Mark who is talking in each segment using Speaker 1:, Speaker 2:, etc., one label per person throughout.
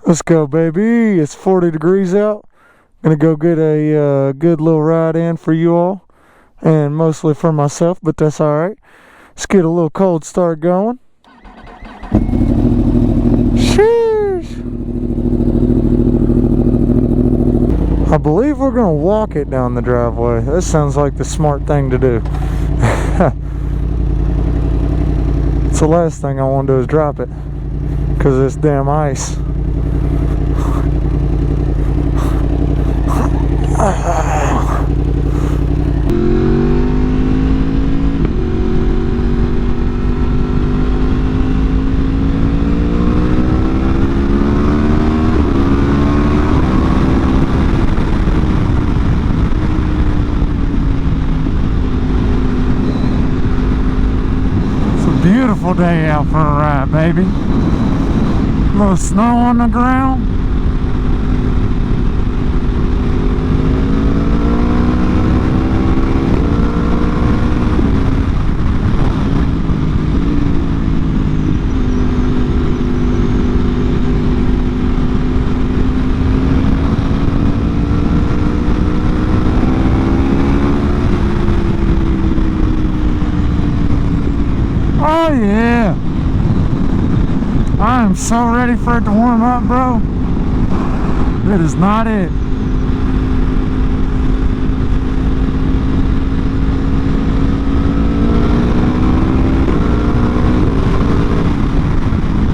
Speaker 1: Let's go, baby. It's 40 degrees out. Gonna go get a good little ride in for you all, and mostly for myself, but that's alright. Let's get a little cold start going. Sheesh. I believe we're gonna walk it down the driveway. That sounds like the smart thing to do. It's the last thing I want to do is drop it, because it's damn ice. Beautiful day out for a ride, baby. A little snow on the ground. Oh yeah, I am so ready for it to warm up, bro. It is not it.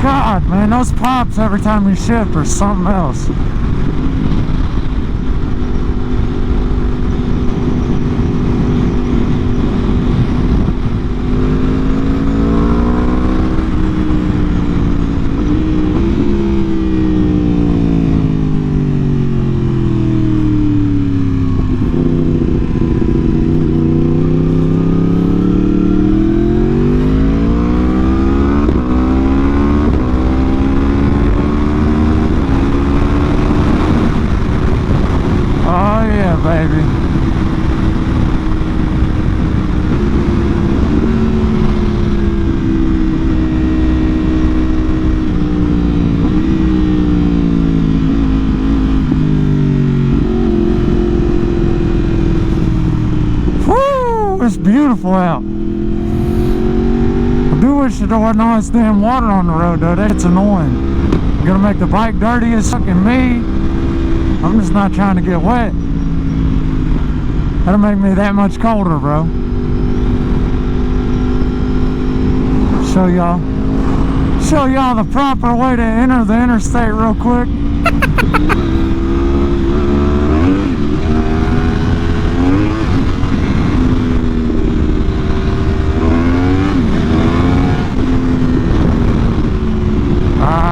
Speaker 1: God, man, those pops every time you shift are something else. Baby. Woo! It's beautiful out. I do wish there wasn't all this damn water on the road though. That's annoying. I'm gonna make the bike dirty as fucking me. I'm just not trying to get wet. That'll make me that much colder, bro. Show y'all the proper way to enter the interstate real quick.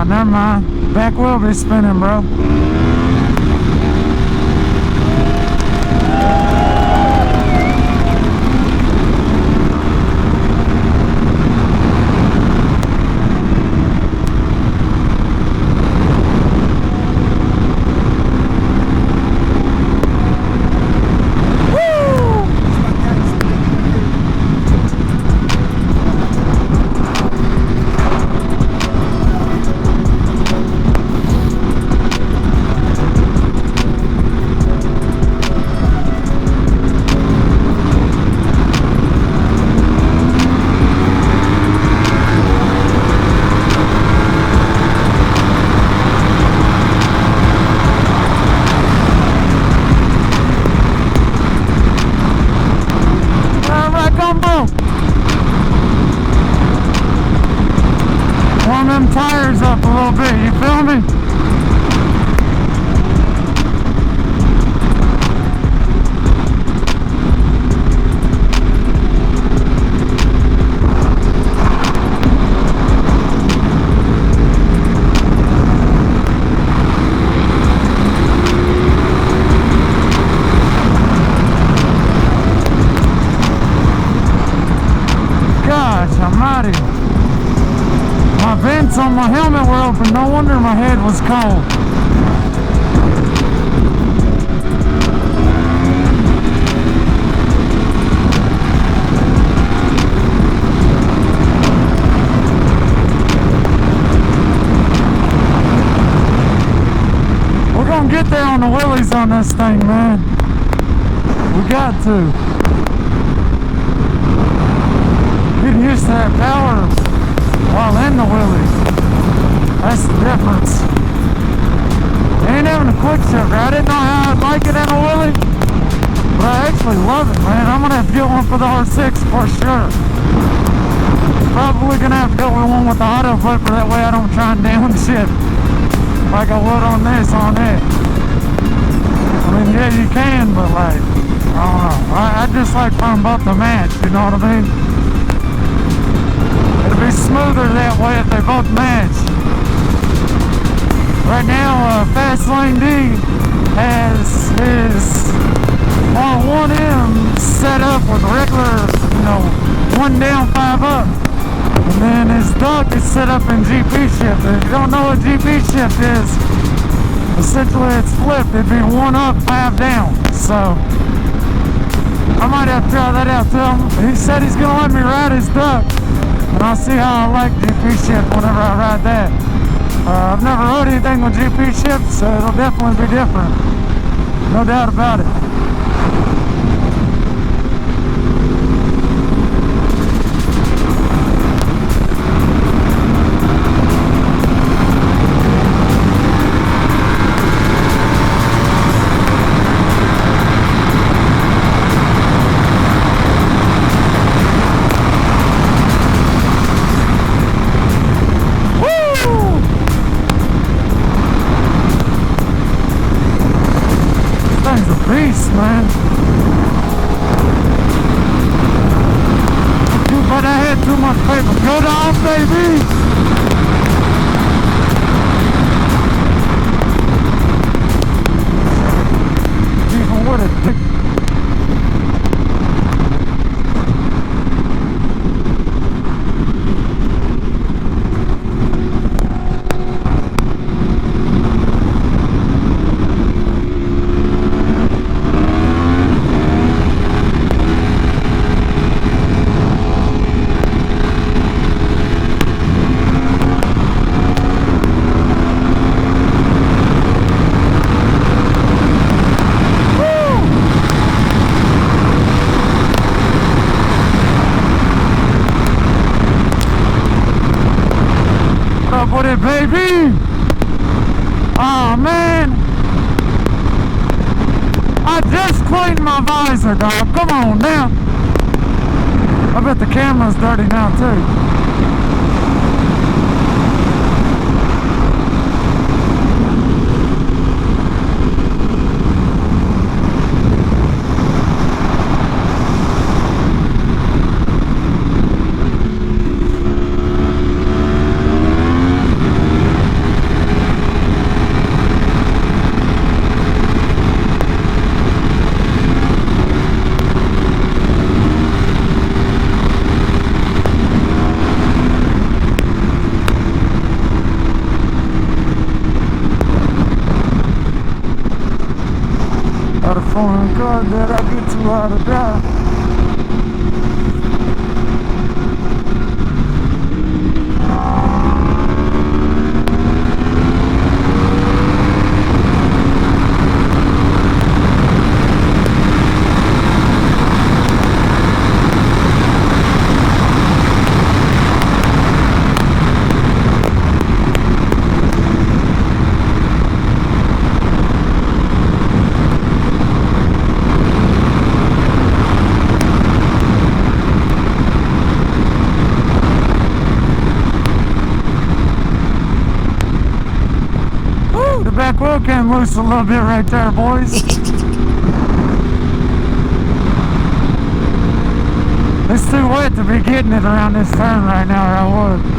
Speaker 1: Never mind. Back wheel be spinning, bro. Warm them tires up a little bit, you feel me? Gosh almighty. My vents on my helmet were open, no wonder my head was cold. on this thing, man. We got to. Get used to that power while in the wheelies. That's the difference. Ain't having a quick shifter. I didn't know how I'd like it in a wheelie, but I actually love it, man. I'm gonna have to get one for the R6 for sure. Probably gonna have to go with one with the auto flipper, that way I don't try and downshift like I would on this on it. I mean, yeah, you can, but like, I don't know. I just like for them both to match, you know what I mean? It'll be smoother that way if they both match. Right now, Fast Lane D has his R1M set up with regular, you know, 1 down, 5 up. And then his duck is set up in GP shift. If you don't know what GP shift is, essentially it's flipped. It'd be 1 up, 5 down. So I might have to try that out too. He said he's gonna let me ride his duck, and I'll see how I like GP shift whenever I ride that. I've never rode anything with GP shift, so it'll definitely be different. No doubt about it. Beast, man. Too bad I had too much paper. Go down, baby. Even with it. With it, baby. Oh man, I just cleaned my visor, dog. Come on now. I bet the camera's dirty now too. Got a foreign car that I get too hard to drive. Back wheel came loose a little bit right there, boys. It's too wet to be getting it around this turn right now, or I would.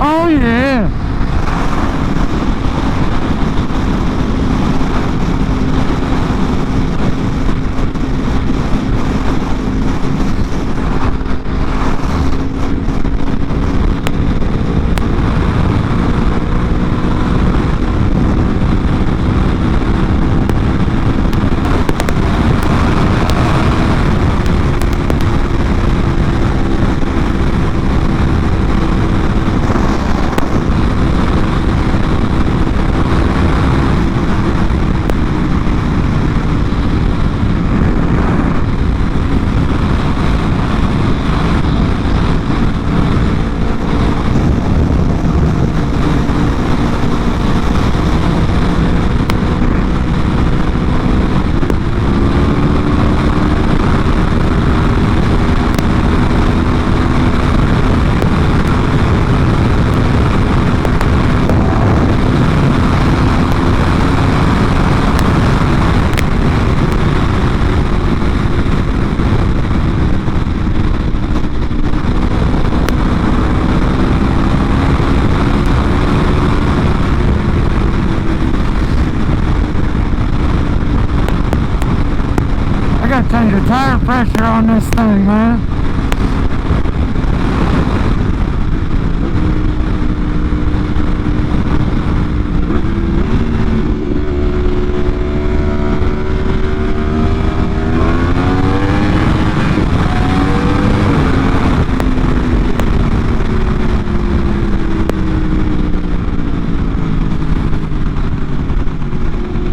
Speaker 1: Oh yeah. tire pressure on this thing, man.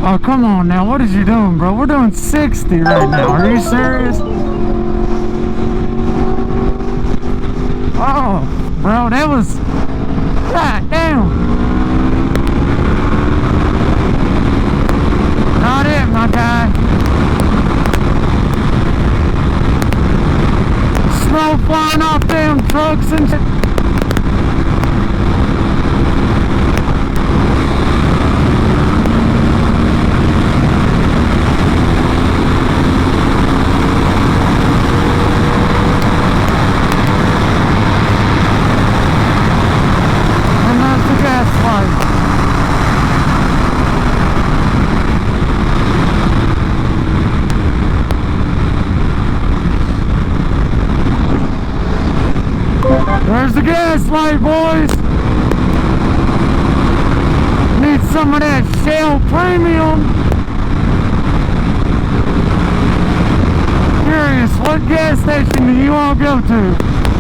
Speaker 1: Oh, come on now. What is you doing, bro? We're doing 60 right now. Are you serious? Oh, bro, that was... God damn. Not it, my guy. Smoke flying off them trucks and shit. There's the gas light, boys. Need some of that Shell Premium. Curious, what gas station do you all go to?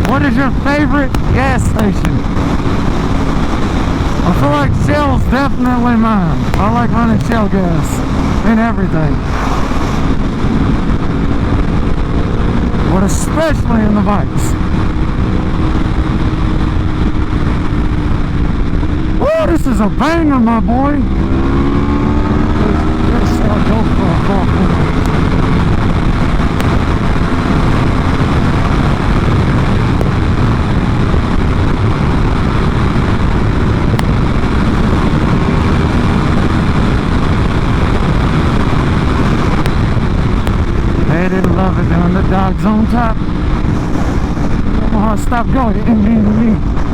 Speaker 1: What is your favorite gas station? I feel like Shell's definitely mine. I like running Shell gas and everything. But especially in the bikes. Woo, this is a banger, my boy. This I'll go for a walk. They didn't love it doing the dogs on top. Oh, stop going.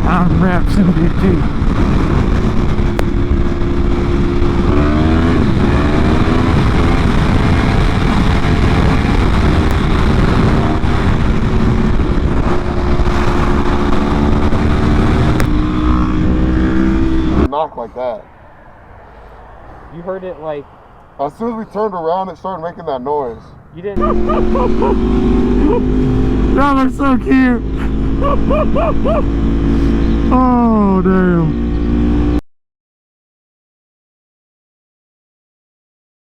Speaker 1: I'm Raps and BT.
Speaker 2: Knock like that.
Speaker 3: You heard it like...
Speaker 2: As soon as we turned around, it started making that noise.
Speaker 3: You didn't...
Speaker 1: Y'all are so cute. Oh, damn.